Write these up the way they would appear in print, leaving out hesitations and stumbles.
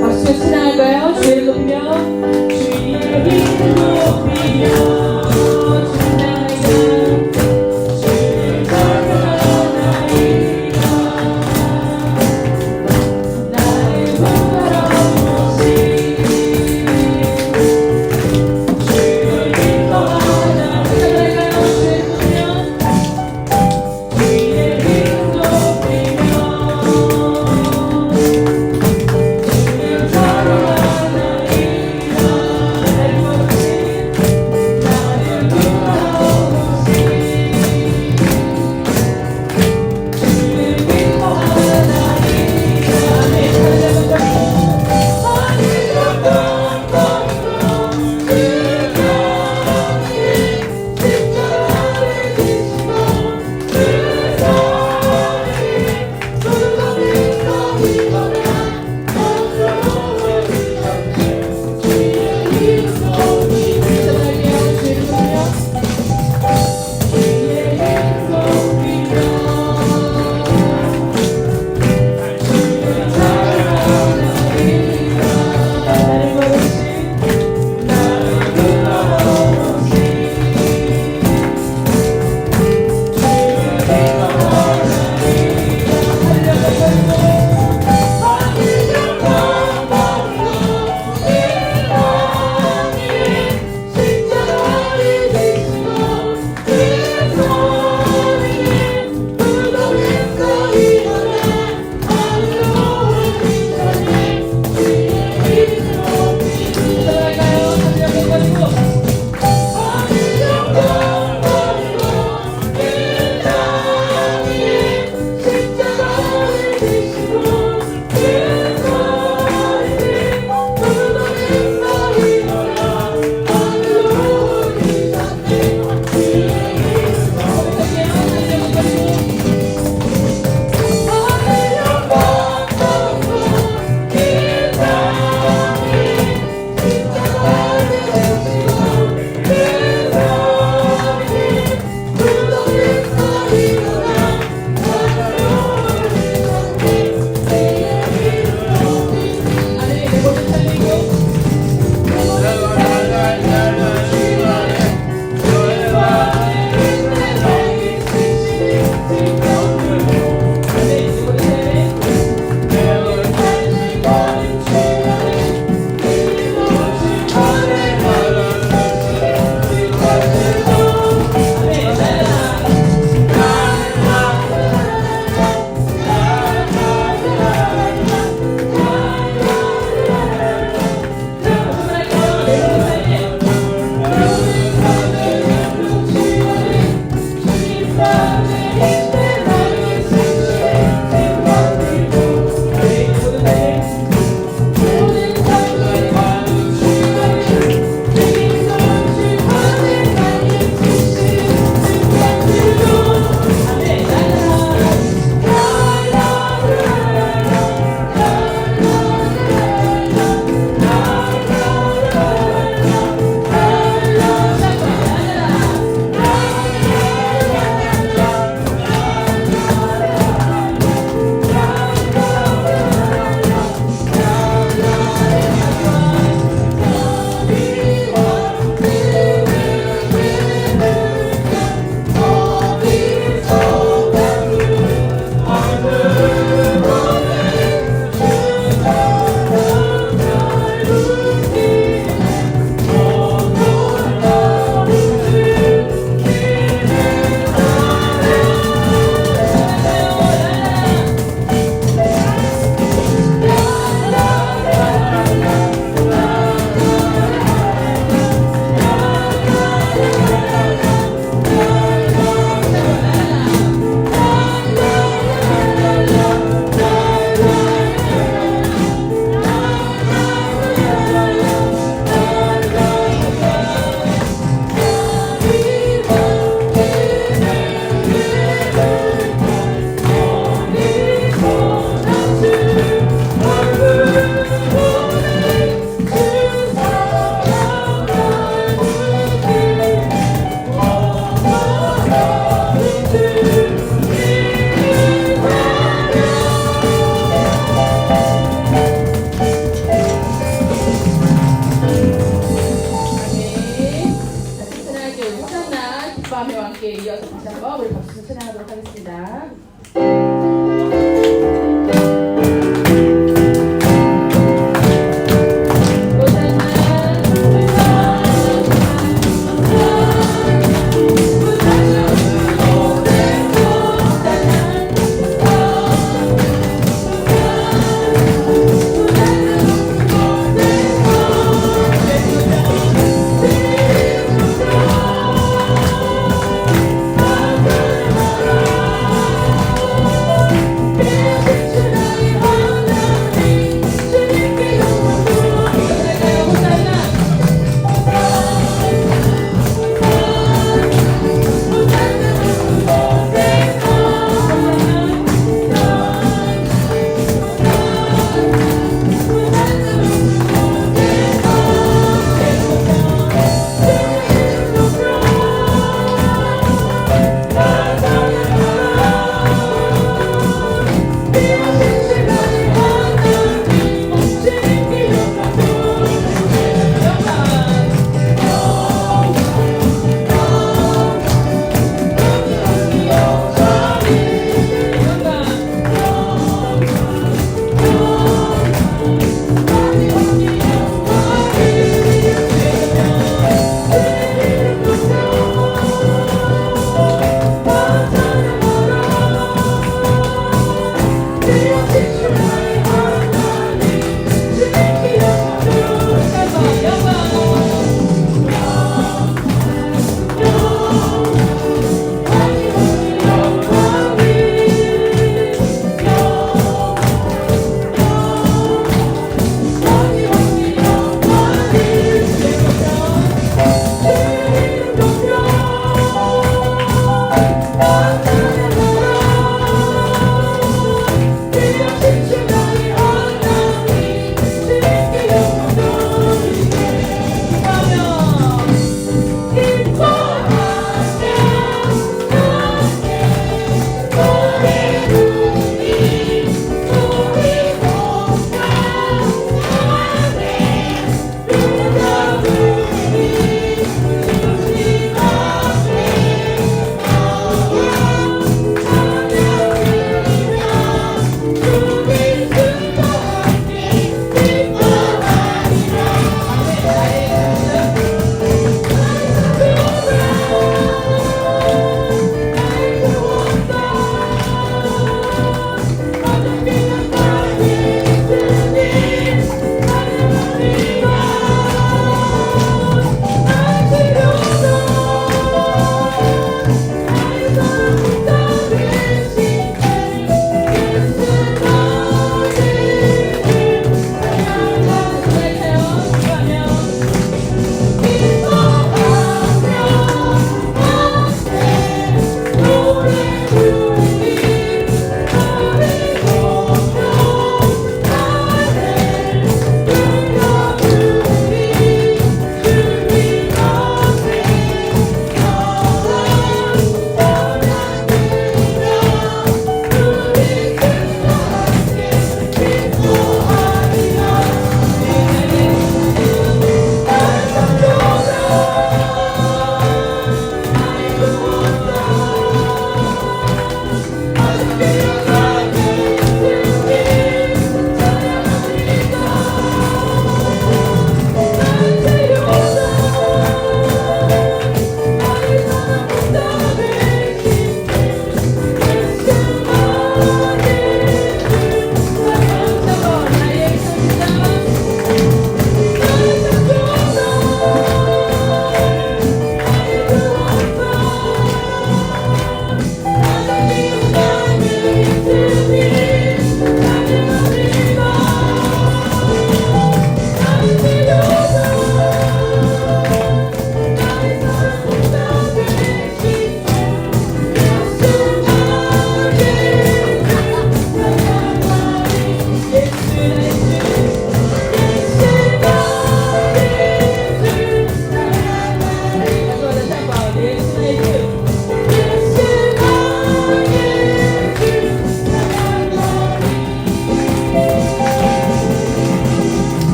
박수 치 나갈까요? 주의 높이며 주의 이름 높이며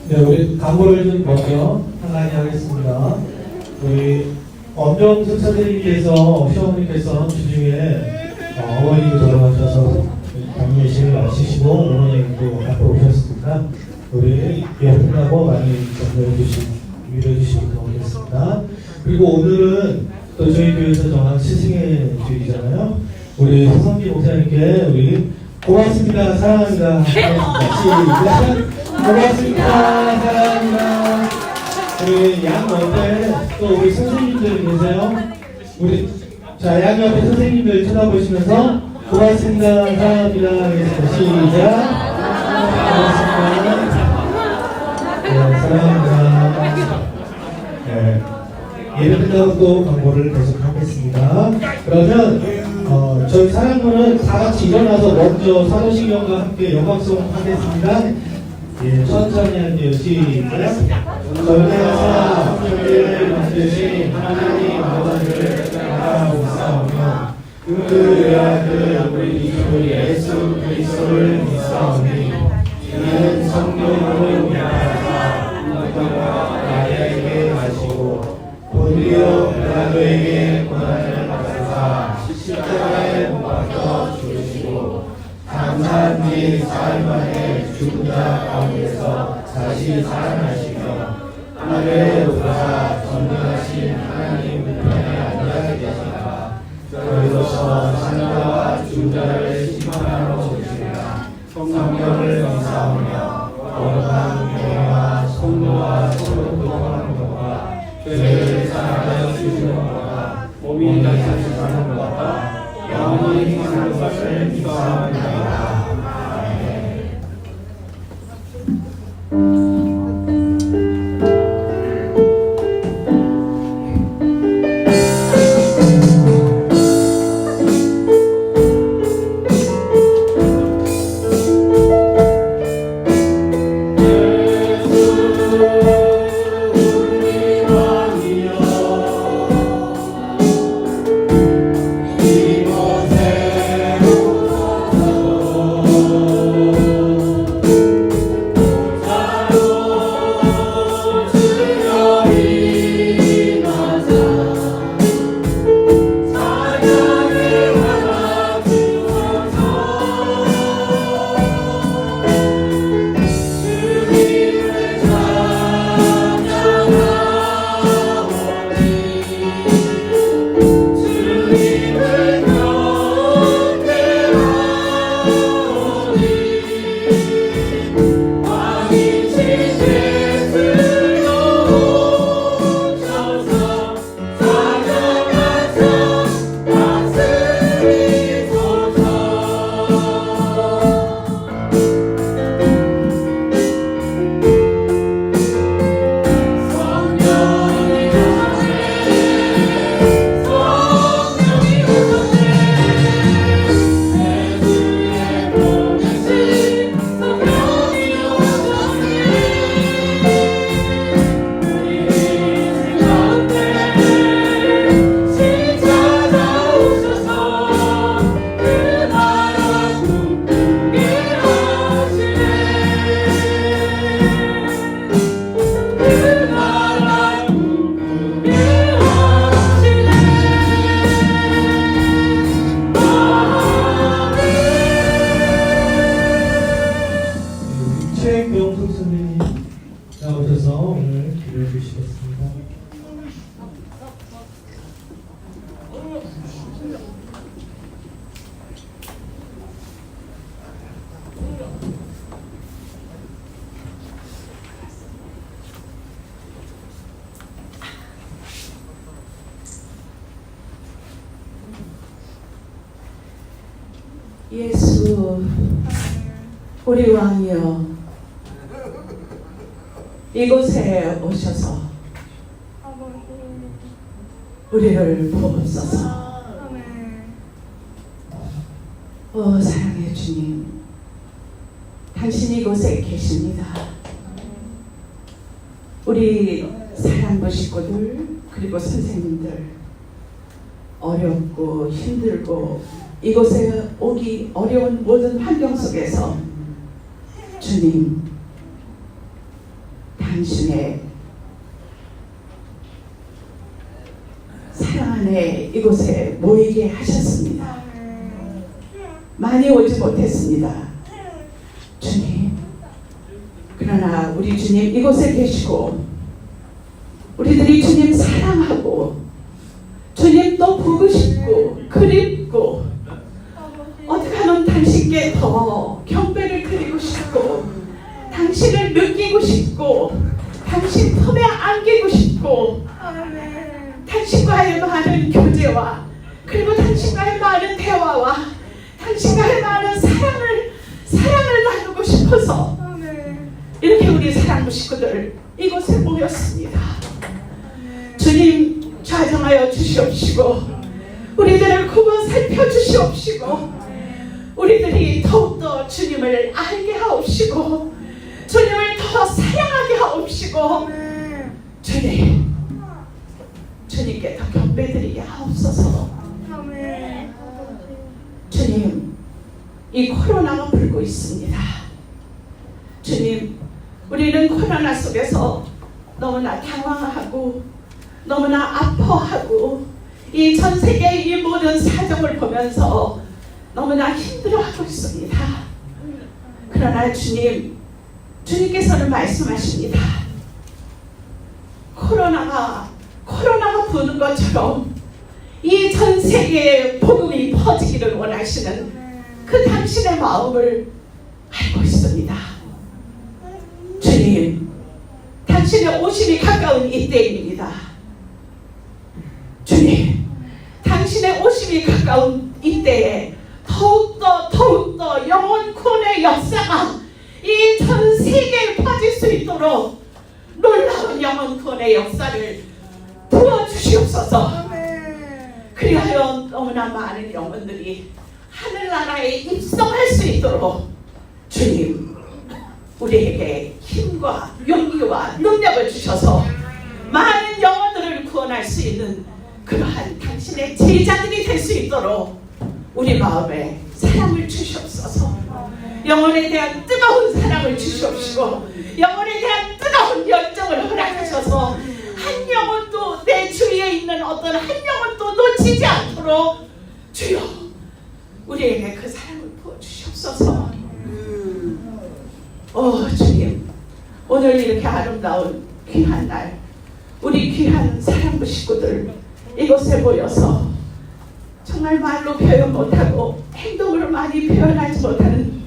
네, 우리 광고를 좀 먼저 하나씩 하겠습니다. 우리 엄정숙 선생님께서, 시어머니께서 주중에 어머님이 돌아가셔서 장례식을 마치시고 어머님도 앞으로 오셨습니다. 우리 예쁘다고 많이 위로해 주시면 고맙겠습니다. 그리고 오늘은 또 저희 교회에서 정한 스승의 주일이잖아요. 우리 성기 목사님께 우리 고맙습니다, 사랑합니다. 시작. 고맙습니다, 사랑합니다. 우리 양 옆에 또 우리 선생님들 계세요. 우리 자, 양 옆에 선생님들 쳐다보시면서 고맙습니다, 사랑합니다. 시작. 고맙습니다. 네, 사랑합니다. 네. 예배 끝나고 또 광고를 계속하겠습니다. 그러면 저희 사랑부는 다 같이 일어나서 먼저 사도신경과 함께 영광송 하겠습니다. 예, 천천히 할게요. 시작. 전능하사 함께 만드신 하나님 아버지를 따라오사오며 그 아들 우리 주 예수 그리스도를 믿사오니 이는 성령으로 인하사 너희가 나에게 하시고 본디오 빌라도에게 고난을 받으사 십자가에 못 박혀 죽으시고 장사한 뒤 사흘 만에 죽은 자 가운데서 다시 살아나시며 하늘에 오르사 전능하신 하나님 우편에 앉아 계시다가 저희로서 산자와 죽은 자를 심판하러 오시리라. 성경을 명사하며 거룩한 교회와 성도와 서로 도와하는 것과 죄를 사하여 주시는 것과 몸이 다스리는 것과 영원히 행하는 것을 믿사옵나이다. 아멘. 최병숙 선생님 나오셔서 오늘 기도해 주시겠습니다. 예수, 우리 왕이여, 이곳에 오셔서 우리를 보옵소서. 사랑의 주님, 당신이 이곳에 계십니다. 우리 사랑부 식구들 그리고 선생님들 어렵고 힘들고 이곳에 오기 어려운 모든 환경 속에서 주님, 당신의 사랑 안에 이곳에 모이게 하셨습니다. 많이 오지 못했습니다, 주님. 그러나 우리 주님 이곳에 계시고 우리들이 주님 사랑하고 주님 또 보고 싶고 그립고 어떻게 하면 당신께 더 경배를 드리고 싶고 당신을 느끼고 싶고 당신 품에 안기고 싶고 당신과의 많은 교제와 그리고 당신과의 많은 대화와 당신과의 많은 사랑을 나누고 싶어서 이렇게 우리 사랑부 식구들 이곳에 모였습니다. 주님 좌정하여 주시옵시고 우리들을 구분 살펴주시옵시고 우리들이 더욱더 주님을 알게 하옵시고 주님을 더 사랑하게 하옵시고 주님께 더 경배드리게 하옵소서. 주님, 이 코로나가 불고 있습니다. 주님, 우리는 코로나 속에서 너무나 당황하고 너무나 아파하고 이 전 세계의 이 모든 사정을 보면서 너무나 힘들어하고 있습니다. 그러나 주님께서는 말씀하십니다. 코로나가 부는 것처럼 이 전 세계에 복음이 퍼지기를 원하시는 그 당신의 마음을 알고 있습니다. 주님, 당신의 오심이 가까운 이때입니다. 주님, 당신의 오심이 가까운 이때에 더욱더 영혼 구원의 역사가 이 전 세계에 퍼질 수 있도록 놀라운 영혼 구원의 역사를 부어주시옵소서. 그리하여 너무나 많은 영혼들이 하늘나라에 입성할 수 있도록 주님, 우리에게 힘과 용기와 능력을 주셔서 많은 영혼들을 구원할 수 있는 그러한 당신의 제자들이 될 수 있도록 우리 마음에 사랑을 주시옵소서. 영혼에 대한 뜨거운 사랑을 주시옵시고 영혼에 대한 뜨거운 열정을 허락하셔서 한 영혼도 내 주위에 있는 어떤 한 영혼도 놓치지 않도록 주여 우리에게 그 사랑을 부어주시옵소서. 주님, 오늘 이렇게 아름다운 귀한 날 우리 귀한 사랑부 식구들 이곳에 모여서 정말 말로 표현 못하고 행동으로 많이 표현하지 못하는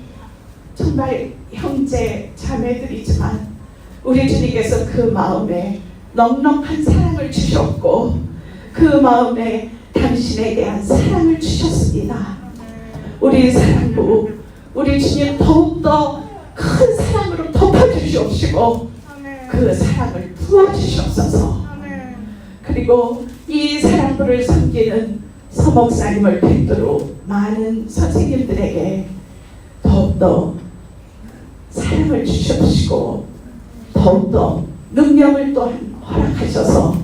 정말 형제 자매들이지만 우리 주님께서 그 마음에 넉넉한 사랑을 주셨고 그 마음에 당신에 대한 사랑을 주셨습니다. 우리 사랑부 우리 주님 더욱더 큰 사랑으로 덮어주시옵시고 그 사랑을 부어주시옵소서. 그리고 이 사랑부를 섬기는 서목사님을 필두로 많은 선생님들에게 더욱더 사랑을 주시옵시고 더욱더 능력을 또한 허락하셔서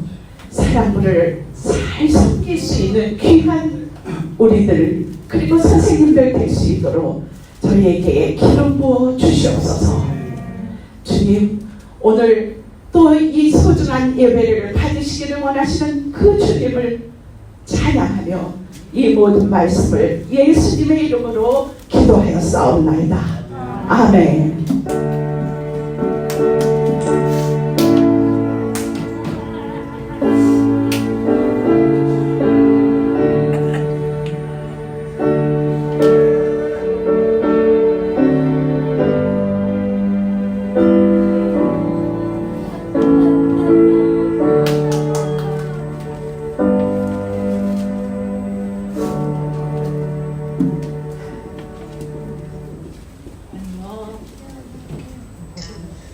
사랑부를 잘 섬길 수 있는 귀한 우리들 그리고 선생님들 될 수 있도록 저희에게 기름 부어 주시옵소서. 주님, 오늘 또 이 소중한 예배를 받으시기를 원하시는 그 주님을 찬양하며 이 모든 말씀을 예수님의 이름으로 기도하여 싸움나이다. 아멘.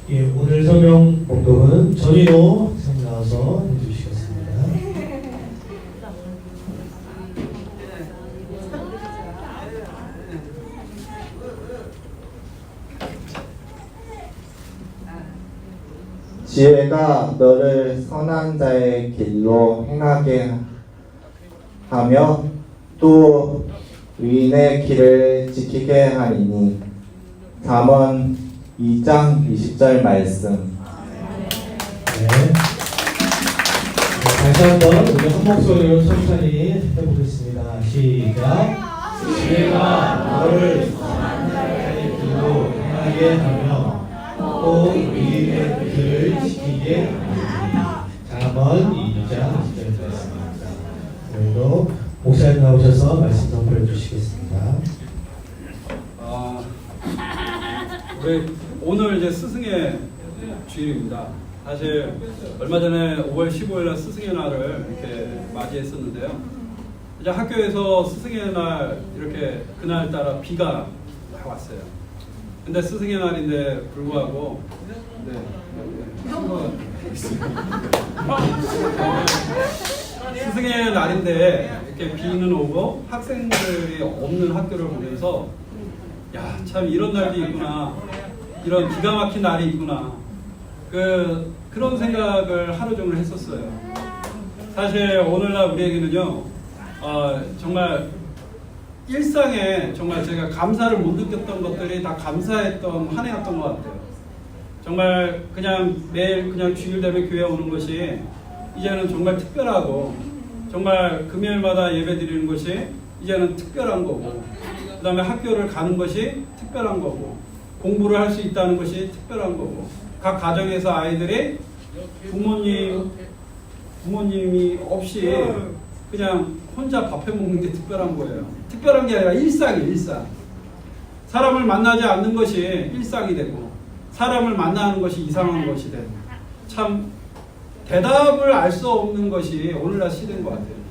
예, 오늘 성경 봉독은 전인호 선 나와서 해주시겠습니다. 지혜가 너를 선한 자의 길로 행하게 하며 또 의인의 길을 지키게 하리니. 잠언 2장 20절 말씀. 네. 다시 한번 우리 한 목소리로 천천히 해보겠습니다. 시작. 지혜가 너를 선한 자의 길로 행하게 하며 또 의인의 길을 지키게 하리니. 잠언 2장 20절 말씀입니다. 오늘도 목사님 나오셔서 말씀 선포해 주시겠습니다. 우리 오늘 이제 스승의 주일입니다. 사실 얼마 전에 5월 15일 날 스승의 날을 이렇게 맞이했었는데요. 이제 학교에서 스승의 날 이렇게 그날 따라 비가 왔어요. 근데 스승의 날인데 불구하고 스승의 날인데 이렇게 비는 오고 학생들이 없는 학교를 보면서 야, 참 이런 날도 있구나. 이런 기가 막힌 날이 있구나. 그런 생각을 하루 종일 했었어요. 사실 오늘날 우리에게는요, 정말 일상에 정말 제가 감사를 못 느꼈던 것들이 다 감사했던 한 해였던 것 같아요. 정말 그냥 매일 그냥 주일 되면 교회 오는 것이 이제는 정말 특별하고 정말 금요일마다 예배 드리는 것이 이제는 특별한 거고 그 다음에 학교를 가는 것이 특별한 거고 공부를 할 수 있다는 것이 특별한 거고 각 가정에서 아이들이 부모님이 없이 그냥 혼자 밥해 먹는 게 특별한 거예요. 특별한 게 아니라 일상이 일상. 사람을 만나지 않는 것이 일상이 되고 사람을 만나는 것이 이상한 것이 되고 참 대답을 알 수 없는 것이 오늘날 시대인 것 같아요.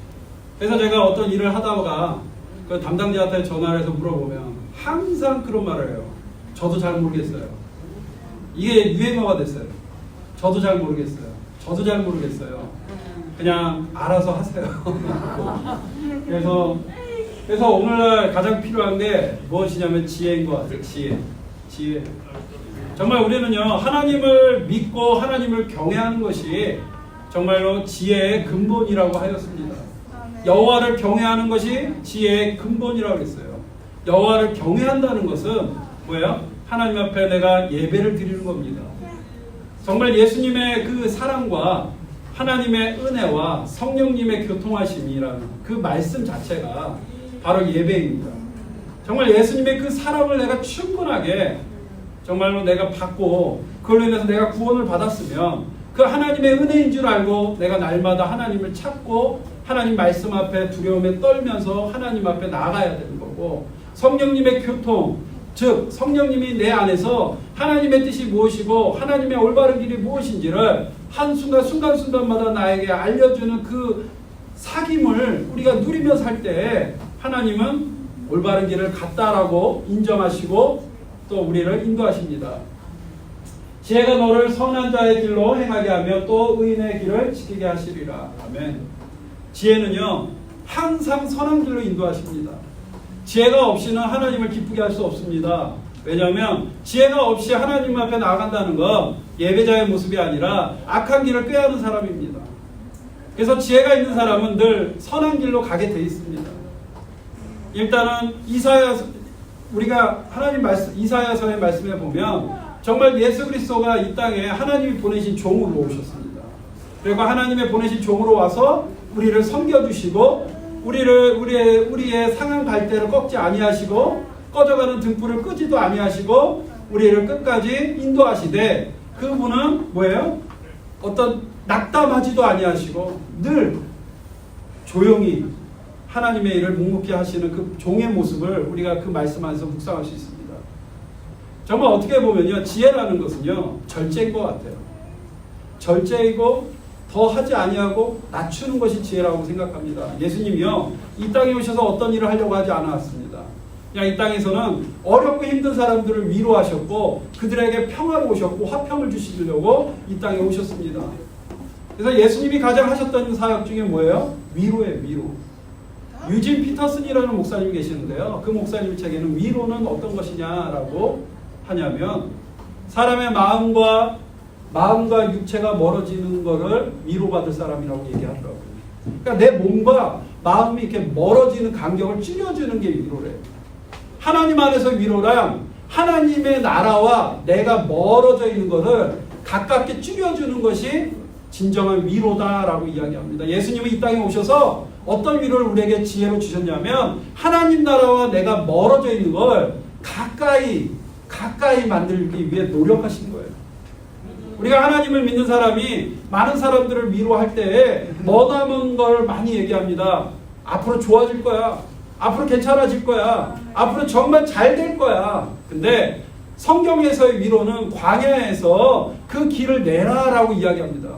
그래서 제가 어떤 일을 하다가 그 담당자한테 전화를 해서 물어보면 항상 그런 말을 해요. 저도 잘 모르겠어요. 이게 유행어가 됐어요. 저도 잘 모르겠어요. 저도 잘 모르겠어요. 그냥 알아서 하세요. 그래서 오늘날 가장 필요한 게 무엇이냐면 지혜인 것 같아요. 지혜. 정말 우리는요 하나님을 믿고 하나님을 경외하는 것이 정말로 지혜의 근본이라고 하였습니다. 여호와를 경외하는 것이 지혜의 근본이라고 했어요. 여호와를 경외한다는 것은 뭐예요? 하나님 앞에 내가 예배를 드리는 겁니다. 정말 예수님의 그 사랑과 하나님의 은혜와 성령님의 교통하심이라는 그 말씀 자체가 바로 예배입니다. 정말 예수님의 그 사랑을 내가 충분하게 정말로 내가 받고 그걸로 인해서 내가 구원을 받았으면 그 하나님의 은혜인 줄 알고 내가 날마다 하나님을 찾고 하나님 말씀 앞에 두려움에 떨면서 하나님 앞에 나아가야 되는 거고 성령님의 교통 즉 성령님이 내 안에서 하나님의 뜻이 무엇이고 하나님의 올바른 길이 무엇인지를 한순간 순간순간마다 나에게 알려주는 그 사귐을 우리가 누리며 살 때 하나님은 올바른 길을 갔다라고 인정하시고 또 우리를 인도하십니다. 지혜가 너를 선한 자의 길로 행하게 하며 또 의인의 길을 지키게 하시리라. 아멘. 지혜는요 항상 선한 길로 인도하십니다. 지혜가 없이는 하나님을 기쁘게 할 수 없습니다. 왜냐하면 지혜가 없이 하나님 앞에 나아간다는 건 예배자의 모습이 아니라 악한 길을 꾀하는 사람입니다. 그래서 지혜가 있는 사람은 늘 선한 길로 가게 돼 있습니다. 일단은 우리가 하나님 말씀 이사야서의 말씀에 보면 정말 예수 그리스도가 이 땅에 하나님이 보내신 종으로 오셨습니다. 그리고 하나님의 보내신 종으로 와서 우리를 섬겨주시고 우리의 상한 갈대를 꺾지 아니하시고 꺼져가는 등불을 끄지도 아니하시고 우리를 끝까지 인도하시되 그분은 뭐예요? 어떤 낙담하지도 아니하시고 늘 조용히 하나님의 일을 묵묵히 하시는 그 종의 모습을 우리가 그 말씀 안에서 묵상할 수 있습니다. 정말 어떻게 보면요 지혜라는 것은요 절제인 것 같아요. 절제이고 더 하지 아니하고 낮추는 것이 지혜라고 생각합니다. 예수님이요 이 땅에 오셔서 어떤 일을 하려고 하지 않았습니다. 그냥 이 땅에서는 어렵고 힘든 사람들을 위로하셨고 그들에게 평화를 오셨고 화평을 주시려고 이 땅에 오셨습니다. 그래서 예수님이 가장 하셨던 사역 중에 뭐예요? 위로예요. 위로. 유진 피터슨이라는 목사님이 계시는데요. 그 목사님 책에는 위로는 어떤 것이냐라고 하냐면 사람의 마음과 육체가 멀어지는 것을 위로받을 사람이라고 얘기하더라고요. 그러니까 내 몸과 마음이 이렇게 멀어지는 간격을 줄여주는 게 위로래요. 하나님 안에서 위로랑 하나님의 나라와 내가 멀어져 있는 것을 가깝게 줄여주는 것이 진정한 위로다라고 이야기합니다. 예수님은 이 땅에 오셔서 어떤 위로를 우리에게 지혜로 주셨냐면 하나님 나라와 내가 멀어져 있는 걸 가까이 만들기 위해 노력하신 거예요. 우리가 하나님을 믿는 사람이 많은 사람들을 위로할 때 머나먼 걸 많이 얘기합니다. 앞으로 좋아질 거야. 앞으로 괜찮아질 거야. 앞으로 정말 잘 될 거야. 근데 성경에서의 위로는 광야에서 그 길을 내라라고 이야기합니다.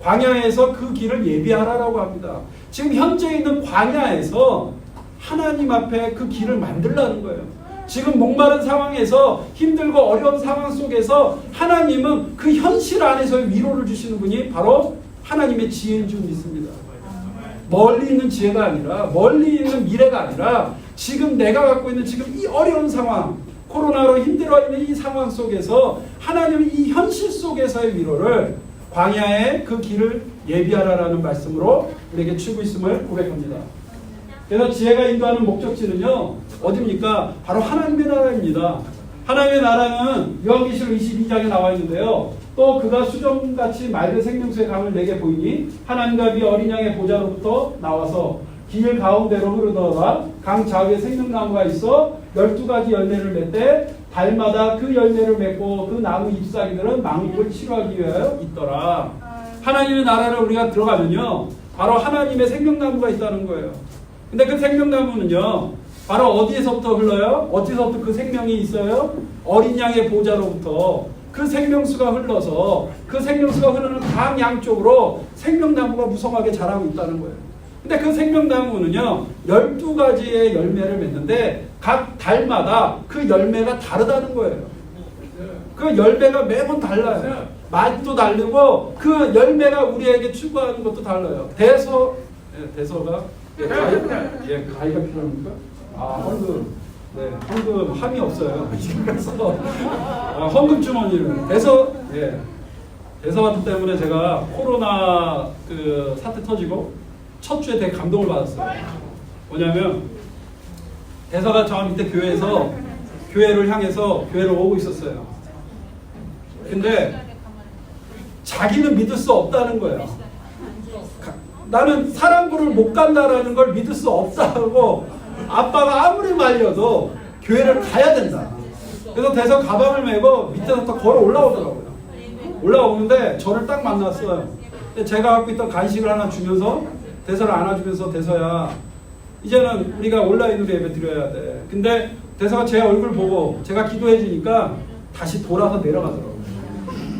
광야에서 그 길을 예비하라라고 합니다. 지금 현재 있는 광야에서 하나님 앞에 그 길을 만들라는 거예요. 지금 목마른 상황에서 힘들고 어려운 상황 속에서 하나님은 그 현실 안에서의 위로를 주시는 분이 바로 하나님의 지혜인 줄 믿습니다. 멀리 있는 지혜가 아니라 멀리 있는 미래가 아니라 지금 내가 갖고 있는 지금 이 어려운 상황 코로나로 힘들어 있는 이 상황 속에서 하나님은 이 현실 속에서의 위로를 광야의 그 길을 예비하라라는 말씀으로 우리에게 주고 있음을 고백합니다. 그래서 지혜가 인도하는 목적지는요 어디입니까? 바로 하나님의 나라입니다. 하나님의 나라는 요한계시록 22장에 나와 있는데요 또 그가 수정같이 맑은 생명수의 강을 내게 보이니 하나님과 네 어린 양의 보좌로부터 나와서 길 가운데로 흐르더라. 강 좌우에 생명나무가 있어 12가지 열매를 맺되 달마다 그 열매를 맺고 그 나무 잎사귀들은 만국을 치료하기 위하여 있더라. 하나님의 나라를 우리가 들어가면요, 바로 하나님의 생명나무가 있다는 거예요. 근데 그 생명나무는요, 바로 어디에서부터 흘러요? 어디서부터 그 생명이 있어요? 어린 양의 보좌로부터 그 생명수가 흘러서 그 생명수가 흐르는 강 양쪽으로 생명나무가 무성하게 자라고 있다는 거예요. 근데 그 생명나무는요, 12가지의 열매를 맺는데 각 달마다 그 열매가 다르다는 거예요. 그 열매가 매번 달라요. 맛도 다르고 그 열매가 우리에게 추구하는 것도 달라요. 대서가 가위가 필요합니까? 헌금. 네, 헌금 함이 없어요. 그래서 헌금 주머니를 대서 같은 때문에 제가 코로나 그 사태 터지고 첫 주에 되게 감동을 받았어요. 뭐냐면 대서가 저 밑에 교회에서 교회를 향해서 교회를 오고 있었어요. 근데 자기는 믿을 수 없다는 거예요. 나는 사랑부를 못 간다라는 걸 믿을 수 없다고 아빠가 아무리 말려도 교회를 가야 된다. 그래서 대서 가방을 메고 밑에서부터 걸어 올라오더라고요. 올라오는데 저를 딱 만났어요. 근데 제가 갖고 있던 간식을 하나 주면서 대서를 안아주면서 대서야, 이제는 우리가 온라인으로 예배 드려야 돼. 근데 대서가 제 얼굴 보고 제가 기도해 주니까 다시 돌아서 내려가더라고요.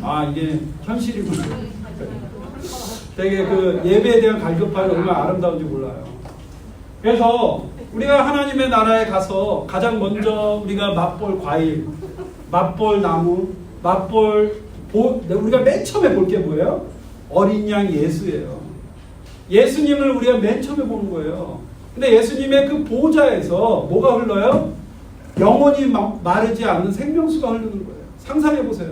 아, 이게 현실이구나. 되게 그 예배에 대한 갈급함이 얼마나 아름다운지 몰라요. 그래서 우리가 하나님의 나라에 가서 가장 먼저 우리가 맛볼 과일, 맛볼 나무, 우리가 맨 처음에 볼 게 뭐예요? 어린 양 예수예요. 예수님을 우리가 맨 처음에 보는 거예요. 근데 예수님의 그 보좌에서 뭐가 흘러요? 영원히 마르지 않는 생명수가 흐르는 거예요. 상상해 보세요.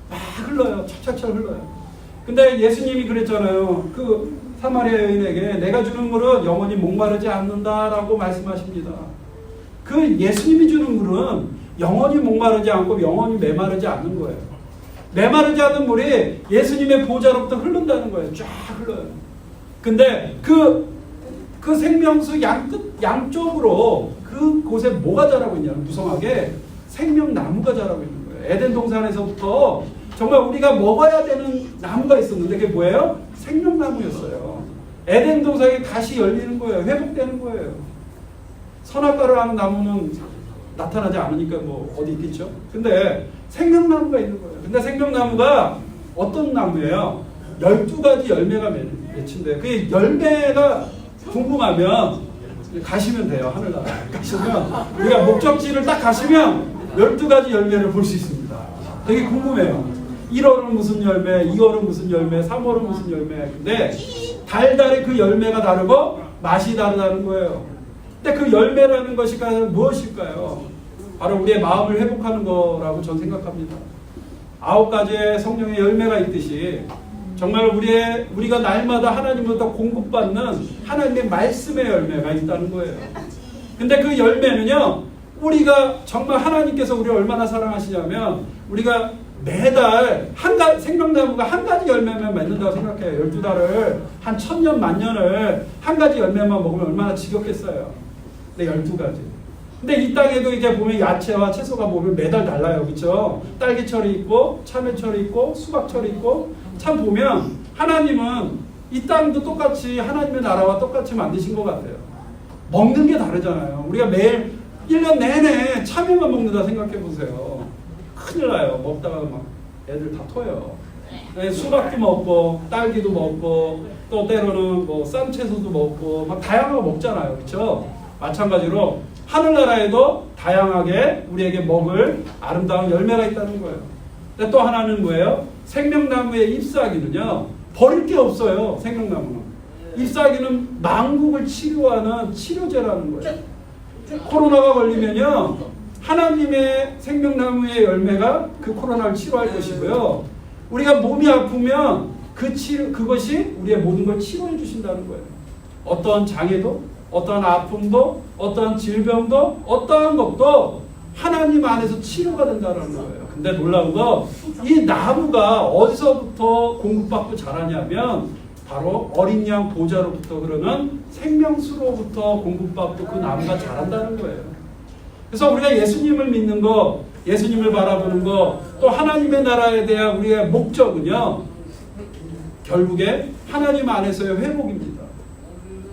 막 흘러요. 찹찹찹 흘러요. 근데 예수님이 그랬잖아요. 그 사마리아 여인에게 내가 주는 물은 영원히 목마르지 않는다라고 말씀하십니다. 그 예수님이 주는 물은 영원히 목마르지 않고 영원히 메마르지 않는 거예요. 메마르지 않는 물이 예수님의 보좌로부터 흐른다는 거예요. 쫙 흘러요. 근데 그 생명수 양쪽으로 그곳에 뭐가 자라고 있냐면 무성하게 생명나무가 자라고 있는 거예요. 에덴 동산에서부터 정말 우리가 먹어야 되는 나무가 있었는데 그게 뭐예요? 생명나무였어요. 에덴 동산이 다시 열리는 거예요. 회복되는 거예요. 선악과를 하는 나무는 나타나지 않으니까 뭐 어디 있겠죠? 근데 생명나무가 있는 거예요. 근데 생명나무가 어떤 나무예요? 12가지 열매가 맺힌대요. 그 열매가 궁금하면 가시면 돼요. 하늘나라 가시면 우리가 목적지를 딱 가시면 12가지 열매를 볼 수 있습니다. 되게 궁금해요. 1월은 무슨 열매, 2월은 무슨 열매, 3월은 무슨 열매. 근데 달달의 그 열매가 다르고 맛이 다르다는 거예요. 근데 그 열매라는 것이 무엇일까요? 바로 우리의 마음을 회복하는 거라고 저는 생각합니다. 9가지의 성령의 열매가 있듯이 정말 우리가 날마다 하나님으로부터 공급받는 하나님의 말씀의 열매가 있다는 거예요. 근데 그 열매는요, 우리가 정말 하나님께서 우리를 얼마나 사랑하시냐면 우리가 매달 생명나무가 한 가지 열매만 맺는다고 생각해요. 12달을 한 1000년 만년을 한 가지 열매만 먹으면 얼마나 지겹겠어요. 근데 12가지. 근데 이 땅에도 이제 보면 야채와 채소가 보면 매달 달라요. 그렇죠? 딸기철이 있고 참외철이 있고 수박철이 있고, 참 보면 하나님은 이 땅도 똑같이 하나님의 나라와 똑같이 만드신 것 같아요. 먹는 게 다르잖아요. 우리가 매일 1년 내내 참외만 먹는다 생각해 보세요. 큰일 나요. 먹다가 막 애들 다 토해요. 수박도 먹고 딸기도 먹고 또 때로는 뭐 쌈 채소도 먹고 막 다양하게 먹잖아요. 그렇죠? 마찬가지로 하늘나라에도 다양하게 우리에게 먹을 아름다운 열매가 있다는 거예요. 근데 또 하나는 뭐예요? 생명나무의 잎사귀는요, 버릴 게 없어요. 생명나무는 잎사귀는 만국을 치료하는 치료제라는 거예요. 코로나가 걸리면요, 하나님의 생명나무의 열매가 그 코로나를 치료할 것이고요, 우리가 몸이 아프면 그것이 우리의 모든 걸 치료해 주신다는 거예요. 어떠한 장애도, 어떠한 아픔도, 어떠한 질병도, 어떠한 것도 하나님 안에서 치료가 된다는 거예요. 근데 놀라운 거 이 나무가 어디서부터 공급받고 자라냐면 바로 어린 양 보좌로부터 그러는 생명수로부터 공급받고 그 나무가 자란다는 거예요. 그래서 우리가 예수님을 믿는 거, 예수님을 바라보는 거, 또 하나님의 나라에 대한 우리의 목적은요, 결국에 하나님 안에서의 회복입니다.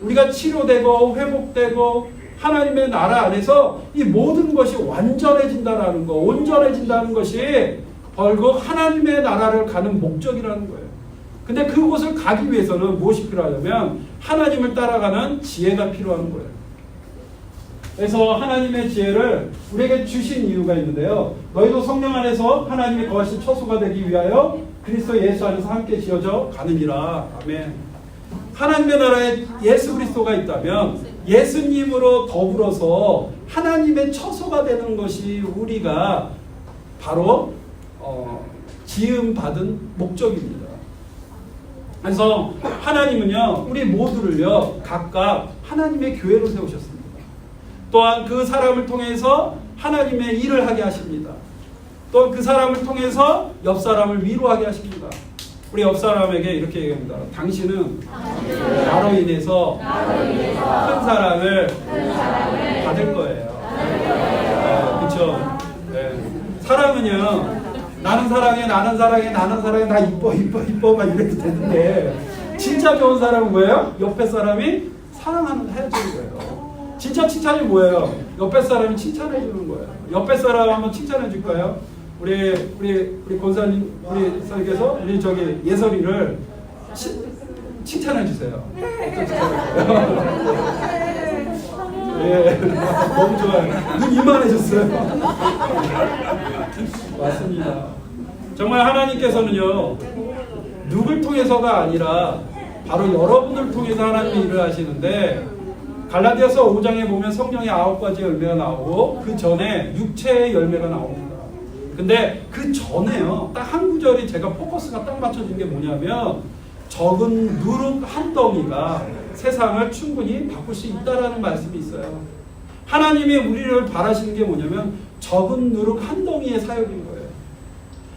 우리가 치료되고 회복되고 하나님의 나라 안에서 이 모든 것이 완전해진다라는 거, 온전해진다는 것이 결국 하나님의 나라를 가는 목적이라는 거예요. 근데 그곳을 가기 위해서는 무엇이 필요하냐면 하나님을 따라가는 지혜가 필요한 거예요. 그래서 하나님의 지혜를 우리에게 주신 이유가 있는데요. 너희도 성령 안에서 하나님이 거하신 처소가 되기 위하여 그리스도 예수 안에서 함께 지어져 가느니라. 아멘. 하나님의 나라에 예수 그리스도가 있다면 예수님으로 더불어서 하나님의 처소가 되는 것이 우리가 바로 지음받은 목적입니다. 그래서 하나님은요, 우리 모두를요, 각각 하나님의 교회로 세우셨습니다. 또한 그 사람을 통해서 하나님의 일을 하게 하십니다. 또 그 사람을 통해서 옆 사람을 위로하게 하십니다. 우리 옆 사람에게 이렇게 얘기합니다. 당신은 나로 인해서 큰 사랑을 받을 거예요. 그렇죠? 네. 사랑은요, 나는 사랑해, 나는 사랑해, 나는 사랑해, 나 이뻐, 이뻐, 이뻐 막 이래도 되는데 진짜 좋은 사람은 뭐예요? 옆에 사람이 사랑하는 해주는 거예요. 진짜 칭찬이 뭐예요? 옆에 사람이 칭찬해 주는 거예요. 옆에 사람 한번 칭찬해 줄까요? 우리 권사님, 우리 선생님께서 우리 저기 예설이를 칭찬해 주세요. 예, 너무 좋아요. 눈 이만해졌어요. 맞습니다. 정말 하나님께서는요, 누굴 통해서가 아니라 바로 여러분을 통해서 하나님의 일을 하시는데, 갈라디아서 5장에 보면 성령의 9가지 열매가 나오고 그 전에 육체의 열매가 나옵니다. 근데 그 전에요, 딱 한 구절이 제가 포커스가 딱 맞춰진 게 뭐냐면, 적은 누룩 한 덩이가 세상을 충분히 바꿀 수 있다라는 말씀이 있어요. 하나님이 우리를 바라시는 게 뭐냐면 적은 누룩 한 덩이의 사역인 거예요.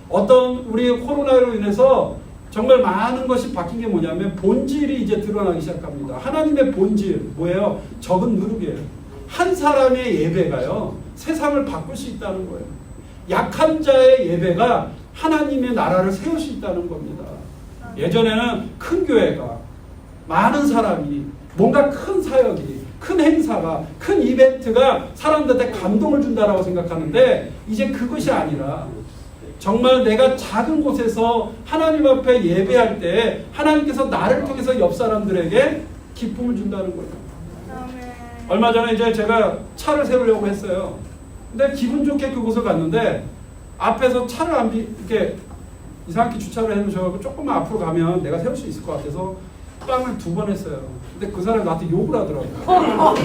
어떤 우리 코로나로 인해서 정말 많은 것이 바뀐 게 뭐냐면 본질이 이제 드러나기 시작합니다. 하나님의 본질 뭐예요? 적은 누룩이에요. 한 사람의 예배가요, 세상을 바꿀 수 있다는 거예요. 약한 자의 예배가 하나님의 나라를 세울 수 있다는 겁니다. 예전에는 큰 교회가 많은 사람이 뭔가 큰 사역이, 큰 행사가, 큰 이벤트가 사람들한테 감동을 준다라고 생각하는데 이제 그것이 아니라 정말 내가 작은 곳에서 하나님 앞에 예배할 때 하나님께서 나를 통해서 옆 사람들에게 기쁨을 준다는 거예요. 얼마 전에 이제 제가 차를 세우려고 했어요. 근데 기분 좋게 그곳을 갔는데 앞에서 차를 이렇게 이상하게 주차를 해놓으셔서 조금만 앞으로 가면 내가 세울 수 있을 것 같아서 빵을 2번 했어요. 근데 그 사람이 나한테 욕을 하더라고요.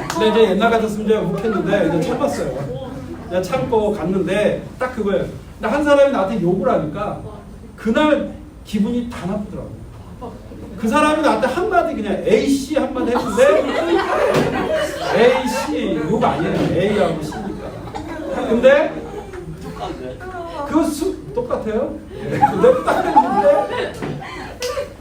근데 이제 옛날 같았으면 제가 욱했는데 이제 참았어요. 내가 참고 갔는데 딱 그거예요. 근데 한 사람이 나한테 욕을 하니까 그날 기분이 다 나쁘더라고요. 그 사람이 나한테 한마디 그냥 A씨 한마디 했는데 A씨 욕 아니에요. A하고 C니까. 근데 그 똑같아요. 근데 딱 했는데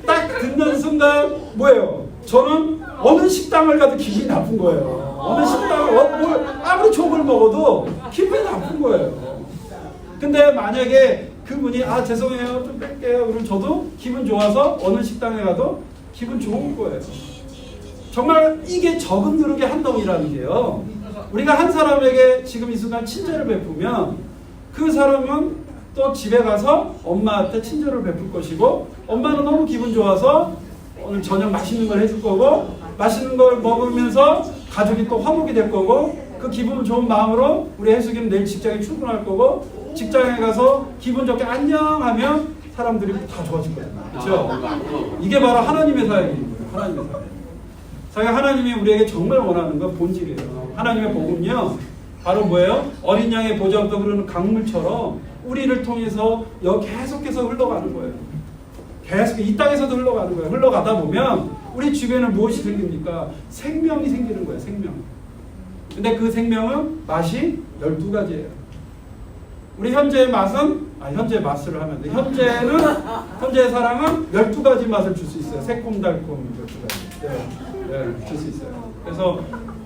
딱 듣는 순간 뭐예요? 저는 어느 식당을 가도 기분이 나쁜 거예요. 어느 식당을 아무리 족을 먹어도 기분이 나쁜 거예요. 근데 만약에 그분이 죄송해요 좀 뺄게요 그러면 저도 기분 좋아서 어느 식당에 가도 기분 좋은 거예요. 정말 이게 적은 누룩의 한 덩이라는 게요, 우리가 한 사람에게 지금 이 순간 친절을 베푸면 그 사람은 또 집에 가서 엄마한테 친절을 베풀 것이고 엄마는 너무 기분 좋아서 오늘 저녁 맛있는 걸 해줄 거고 맛있는 걸 먹으면서 가족이 또 화목이 될 거고 그 기분 좋은 마음으로 우리 해수기는 내일 직장에 출근할 거고 직장에 가서 기분 좋게 안녕하면 사람들이 다 좋아질 거예요. 그렇죠? 이게 바로 하나님의 사역인 거예요. 하나님의 사역. 하나님이 우리에게 정말 원하는 건 본질이에요. 하나님의 복음은요, 바로 뭐예요? 어린 양의 보좌부터 흐르는 강물처럼 우리를 통해서 계속해서 흘러가는 거예요. 계속 이 땅에서도 흘러가는 거예요. 흘러가다 보면 우리 주변에 무엇이 생깁니까? 생명이 생기는 거예요. 생명. 근데 그 생명은 맛이 12가지예요. 우리 현재의 맛은 현재의 맛을 하면 돼. 현재의 사랑은 12가지 맛을 줄 수 있어요. 새콤달콤 12가지. 줄 수 있어요. 그래서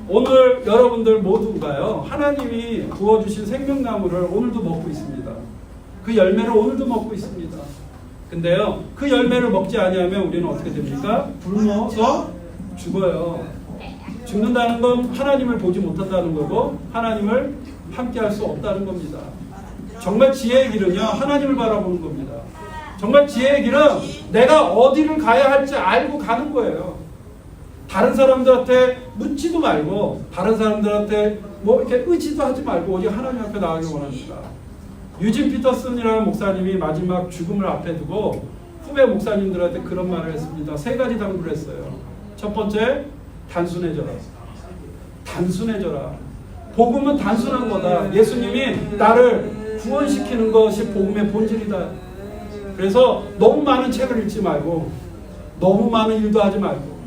오늘 여러분들 모두가요, 하나님이 부어주신 생명나무를 오늘도 먹고 있습니다. 그 열매를 오늘도 먹고 있습니다. 근데요, 그 열매를 먹지 아니하면 우리는 어떻게 됩니까? 굶어서 죽어요. 죽는다는 건 하나님을 보지 못한다는 거고, 하나님을 함께 할 수 없다는 겁니다. 정말 지혜의 길은요, 하나님을 바라보는 겁니다. 정말 지혜의 길은 내가 어디를 가야 할지 알고 가는 거예요. 다른 사람들한테 묻지도 말고, 다른 사람들한테 뭐 이렇게 의지도 하지 말고 오직 하나님 앞에 나가길 원합니다. 유진 피터슨이라는 목사님이 마지막 죽음을 앞에 두고 후배 목사님들한테 그런 말을 했습니다. 3가지 당부를 했어요. 첫 번째, 단순해져라. 단순해져라. 복음은 단순한 거다. 예수님이 나를 구원시키는 것이 복음의 본질이다. 그래서 너무 많은 책을 읽지 말고, 너무 많은 일도 하지 말고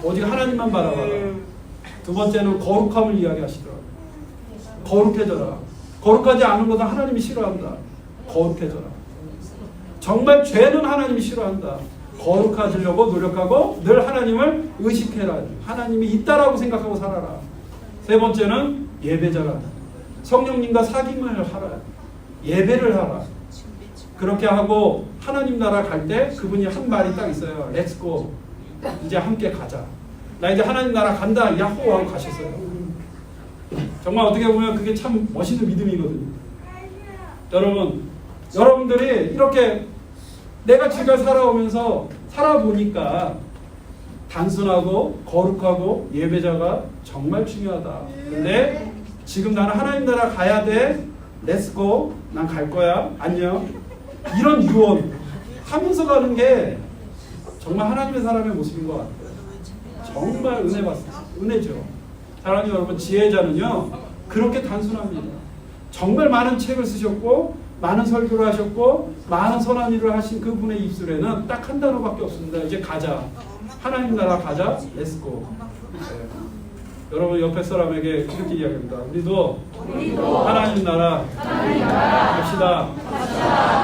오직 하나님만 바라봐라. 두 번째는 거룩함을 이야기하시더라고요. 거룩해져라. 거룩하지 않은 것은 하나님이 싫어한다. 거룩해져라. 정말 죄는 하나님이 싫어한다. 거룩해지려고 노력하고 늘 하나님을 의식해라. 하나님이 있다라고 생각하고 살아라. 세 번째는 예배자라. 성령님과 사귐을 하라. 예배를 하라. 그렇게 하고 하나님 나라 갈 때 그분이 한 말이 딱 있어요. Let's go. 이제 함께 가자. 나 이제 하나님 나라 간다. 야호 하고 가셨어요. 정말 어떻게 보면 그게 참 멋있는 믿음이거든요. 여러분들이 이렇게 내가 지금까지 살아오면서 살아보니까 단순하고 거룩하고 예배자가 정말 중요하다. 근데 지금 나는 하나님 나라 가야 돼. 렛츠고. 난 갈 거야. 안녕. 이런 유언 하면서 가는 게 정말 하나님의 사람의 모습인 것 같아요. 정말 은혜 받습니다. 은혜죠. 사랑하는 여러분, 지혜자는요 그렇게 단순합니다. 정말 많은 책을 쓰셨고 많은 설교를 하셨고 많은 선한 일을 하신 그분의 입술에는 딱 한 단어밖에 없습니다. 이제 가자. 하나님 나라 가자. 렛츠고. 여러분 옆에 사람에게 이렇게 이야기합니다. 우리도 하나님 나라 갑시다.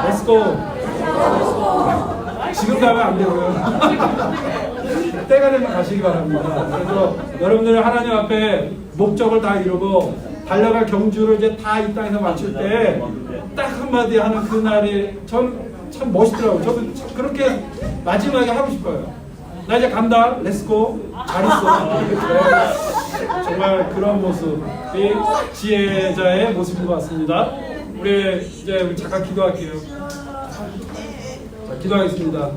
렛츠고. 지금 가면 안 되고요. 때가 되면 가시기 바랍니다. 그래서 여러분들이 하나님 앞에 목적을 다 이루고 달려갈 경주를 이제 다 이 땅에서 마칠 때 딱 한마디 하는 그날이 전 참 멋있더라고요. 저도 그렇게 마지막에 하고 싶어요. 나 이제 간다. 렛츠고. 잘 있어. 정말 그런 모습이 지혜자의 모습인 것 같습니다. 우리 잠깐 기도할게요. 자, 기도하겠습니다.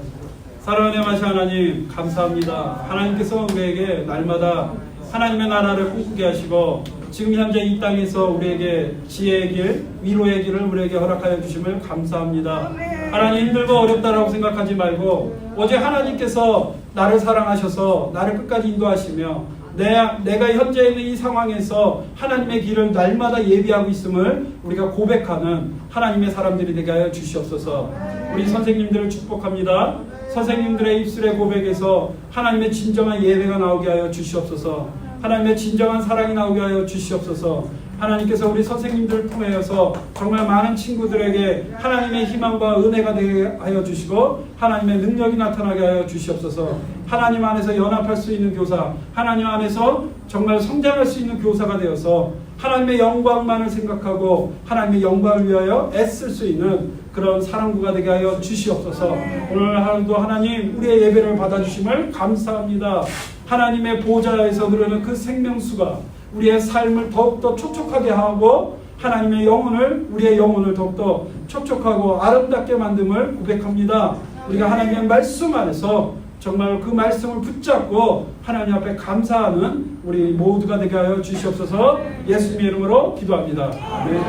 사랑하는 하나님, 하나님 감사합니다. 하나님께서 우리에게 날마다 하나님의 나라를 꿈꾸게 하시고 지금 현재 이 땅에서 우리에게 지혜의 길, 위로의 길을 우리에게 허락하여 주심을 감사합니다. 하나님, 힘들고 어렵다라고 생각하지 말고 오직 하나님께서 나를 사랑하셔서 나를 끝까지 인도하시며 내가 현재 있는 이 상황에서 하나님의 길을 날마다 예비하고 있음을 우리가 고백하는 하나님의 사람들이 되게 하여 주시옵소서. 우리 선생님들을 축복합니다. 선생님들의 입술의 고백에서 하나님의 진정한 예배가 나오게 하여 주시옵소서. 하나님의 진정한 사랑이 나오게 하여 주시옵소서. 하나님께서 우리 선생님들을 통하여서 정말 많은 친구들에게 하나님의 희망과 은혜가 되게 하여 주시고 하나님의 능력이 나타나게 하여 주시옵소서. 하나님 안에서 연합할 수 있는 교사, 하나님 안에서 정말 성장할 수 있는 교사가 되어서 하나님의 영광만을 생각하고 하나님의 영광을 위하여 애쓸 수 있는 그런 사랑부가 되게 하여 주시옵소서. 오늘 하루도 하나님 우리의 예배를 받아주심을 감사합니다. 하나님의 보좌에서 흐르는 그 생명수가 우리의 삶을 더욱더 촉촉하게 하고 하나님의 영혼을, 우리의 영혼을 더욱더 촉촉하고 아름답게 만듦을 고백합니다. 우리가 하나님의 말씀 안에서 정말 그 말씀을 붙잡고 하나님 앞에 감사하는 우리 모두가 되게 하여 주시옵소서. 예수님의 이름으로 기도합니다. 아멘.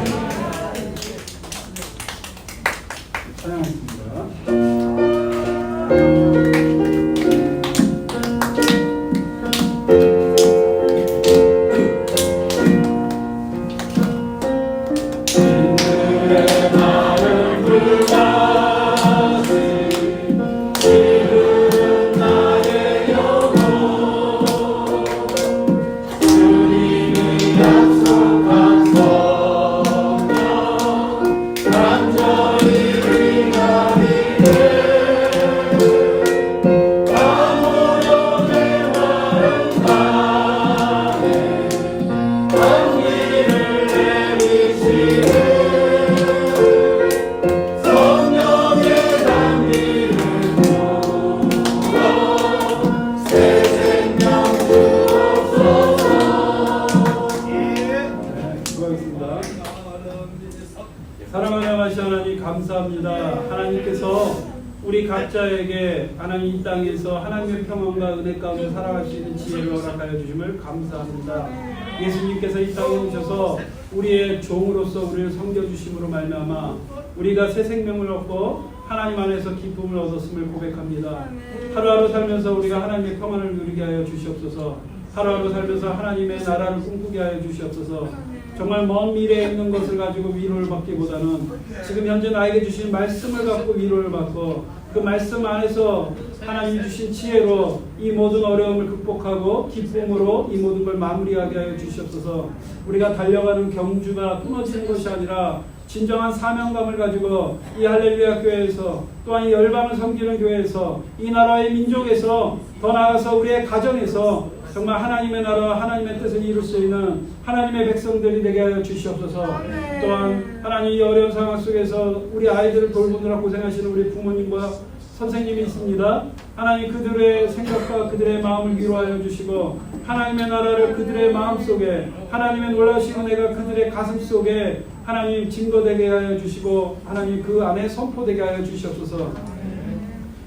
찬양하겠습니다. 감사합니다. 하나님께서 우리 각자에게 하나님 이 땅에서 하나님의 평안과 은혜 가운데 살아갈 수 있는 지혜를 허락하여 주심을 감사합니다. 예수님께서 이 땅에 오셔서 우리의 종으로서 우리를 섬겨주심으로 말미암아 우리가 새 생명을 얻고 하나님 안에서 기쁨을 얻었음을 고백합니다. 하루하루 살면서 우리가 하나님의 평안을 누리게 하여 주시옵소서. 하루하루 살면서 하나님의 나라를 꿈꾸게 하여 주시옵소서. 정말 먼 미래에 있는 것을 가지고 위로를 받기보다는 지금 현재 나에게 주신 말씀을 갖고 위로를 받고 그 말씀 안에서 하나님 주신 지혜로 이 모든 어려움을 극복하고 기쁨으로 이 모든 걸 마무리하게 하여 주시옵소서. 우리가 달려가는 경주가 끊어지는 것이 아니라 진정한 사명감을 가지고 이 할렐루야 교회에서 또한 이 열방을 섬기는 교회에서 이 나라의 민족에서 더 나아가서 우리의 가정에서 정말 하나님의 나라와 하나님의 뜻을 이룰 수 있는 하나님의 백성들이 되게 하여 주시옵소서. 또한 하나님 이 어려운 상황 속에서 우리 아이들을 돌보느라 고생하시는 우리 부모님과 선생님이 있습니다. 하나님 그들의 생각과 그들의 마음을 위로하여 주시고 하나님의 나라를 그들의 마음속에 하나님의 놀라우신 은혜가 그들의 가슴 속에 하나님 증거되게 하여 주시고 하나님 그 안에 선포되게 하여 주시옵소서.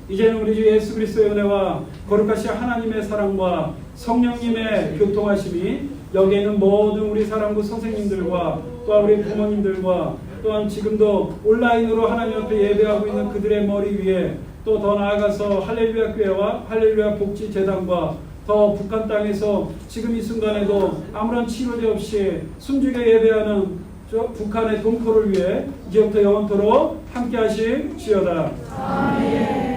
이제는 우리 주 예수 그리스도의 은혜와 거룩하신 하나님의 사랑과 성령님의 교통하심이 여기에 있는 모든 우리 사랑부 선생님들과 또한 우리 부모님들과 또한 지금도 온라인으로 하나님 앞에 예배하고 있는 그들의 머리 위에 또 더 나아가서 할렐루야 교회와 할렐루야 복지재단과 더 북한 땅에서 지금 이 순간에도 아무런 치료제 없이 숨죽여 예배하는 저 북한의 동포를 위해 이제부터 영원토록 함께 하실지어다. 아멘.